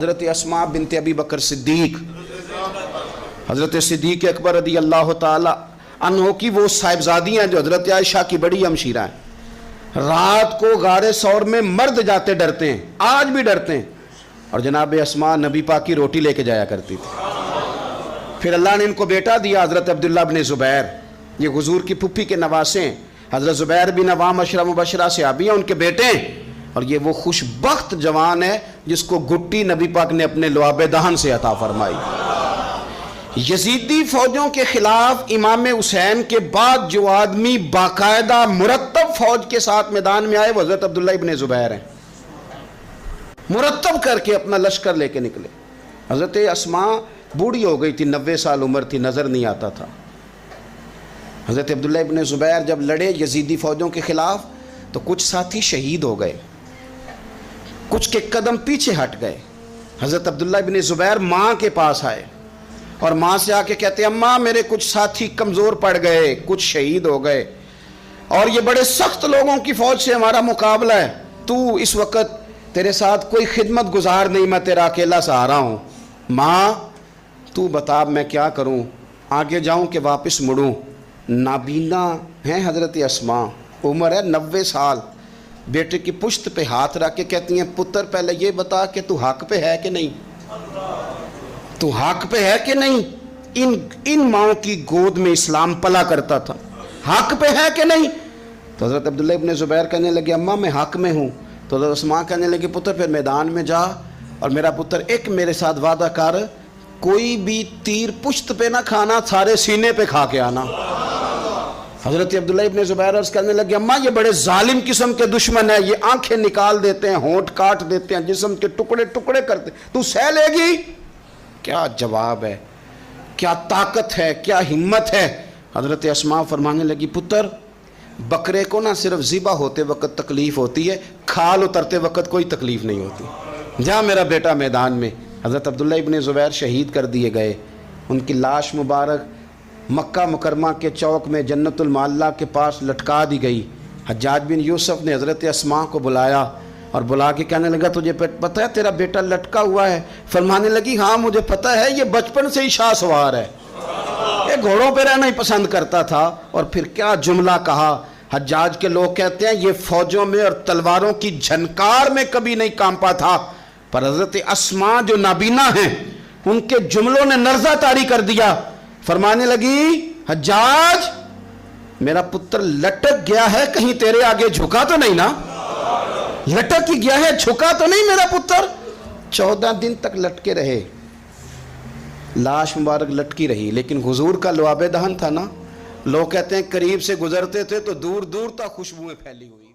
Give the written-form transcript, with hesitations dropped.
حضرت اسماء بنت ابی بکر صدیق، حضرت صدیق اکبر رضی اللہ تعالی عنہ کی وہ صاحبزادیاں جو حضرت عائشہ کی بڑی ہمشیرہ ہیں، رات کو غار ثور میں مرد جاتے ڈرتے ہیں، آج بھی ڈرتے ہیں، اور جناب اسماء نبی پاک کی روٹی لے کے جایا کرتی تھی۔ پھر اللہ نے ان کو بیٹا دیا، حضرت عبداللہ بن زبیر، یہ حضور کی پھپھی کے نواسے ہیں، حضرت زبیر بن عوام عشرہ مبشرہ صحابی ہیں، ان کے بیٹے ہیں، اور یہ وہ خوش بخت جوان ہے جس کو گھٹی نبی پاک نے اپنے لعاب دہن سے عطا فرمائی۔ یزیدی فوجوں کے خلاف امام حسین کے بعد جو آدمی باقاعدہ مرتب فوج کے ساتھ میدان میں آئے وہ حضرت عبداللہ ابن زبیر ہیں، مرتب کر کے اپنا لشکر لے کے نکلے۔ حضرت اسماء بوڑھی ہو گئی تھی، 90 سال عمر تھی، نظر نہیں آتا تھا۔ حضرت عبداللہ ابن زبیر جب لڑے یزیدی فوجوں کے خلاف تو کچھ ساتھی شہید ہو گئے، کچھ کے قدم پیچھے ہٹ گئے۔ حضرت عبداللہ ابن زبیر ماں کے پاس آئے اور ماں سے آ کے کہتے ہیں، اماں میرے کچھ ساتھی کمزور پڑ گئے، کچھ شہید ہو گئے، اور یہ بڑے سخت لوگوں کی فوج سے ہمارا مقابلہ ہے، تو اس وقت تیرے ساتھ کوئی خدمت گزار نہیں، میں تیرا اکیلا سہارا ہوں، ماں تو بتا میں کیا کروں، آگے جاؤں کہ واپس مڑوں؟ نابینا ہیں حضرت اسماء، عمر ہے 90 سال، بیٹے کی پشت پہ ہاتھ رکھ کے کہتی ہیں، پتر پہلے یہ بتا کہ تو حق پہ ہے کہ نہیں، تو حق پہ ہے کہ نہیں؟ ان ماؤں کی گود میں اسلام پلا کرتا تھا، حق پہ ہے کہ نہیں؟ تو حضرت عبداللہ ابن زبیر کہنے لگے، اماں میں حق میں ہوں۔ تو حضرت اسماء کہنے لگے، پتر پھر میدان میں جا اور میرا پتر ایک میرے ساتھ وعدہ کر، کوئی بھی تیر پشت پہ نہ کھانا، سارے سینے پہ کھا کے آنا۔ حضرت عبداللہ ابن زبیر عرض کرنے لگے، اماں یہ بڑے ظالم قسم کے دشمن ہیں، یہ آنکھیں نکال دیتے ہیں، ہونٹ کاٹ دیتے ہیں، جسم کے ٹکڑے ٹکڑے کرتے ہیں، تو سہ لے گی؟ کیا جواب ہے، کیا طاقت ہے، کیا ہمت ہے۔ حضرت اسماء فرمانے لگی، پتر بکرے کو نہ صرف ذبح ہوتے وقت تکلیف ہوتی ہے، کھال اترتے وقت کوئی تکلیف نہیں ہوتی، جا میرا بیٹا میدان میں۔ حضرت عبداللہ ابن زبیر شہید کر دیے گئے، ان کی لاش مبارک مکہ مکرمہ کے چوک میں جنت المعلیٰ کے پاس لٹکا دی گئی۔ حجاج بن یوسف نے حضرت اسماء کو بلایا اور بلا کے کہنے لگا، تجھے پتہ ہے تیرا بیٹا لٹکا ہوا ہے؟ فرمانے لگی، ہاں مجھے پتہ ہے، یہ بچپن سے ہی شاہ سوار ہے، یہ گھوڑوں پہ رہنا ہی پسند کرتا تھا۔ اور پھر کیا جملہ کہا، حجاج کے لوگ کہتے ہیں یہ فوجوں میں اور تلواروں کی جھنکار میں کبھی نہیں کانپا تھا، پر حضرت اسماء جو نابینا ہیں ان کے جملوں نے نرزہ طاری کر دیا۔ فرمانے لگی، حجاج میرا پتر لٹک گیا ہے، کہیں تیرے آگے جھکا تو نہیں نا؟ لٹک ہی گیا ہے، جھکا تو نہیں میرا پتر؟ 14 دن تک لٹکے رہے، لاش مبارک لٹکی رہی، لیکن حضور کا لعاب دہن تھا نا، لوگ کہتے ہیں قریب سے گزرتے تھے تو دور دور تک خوشبوئیں پھیلی ہوئی۔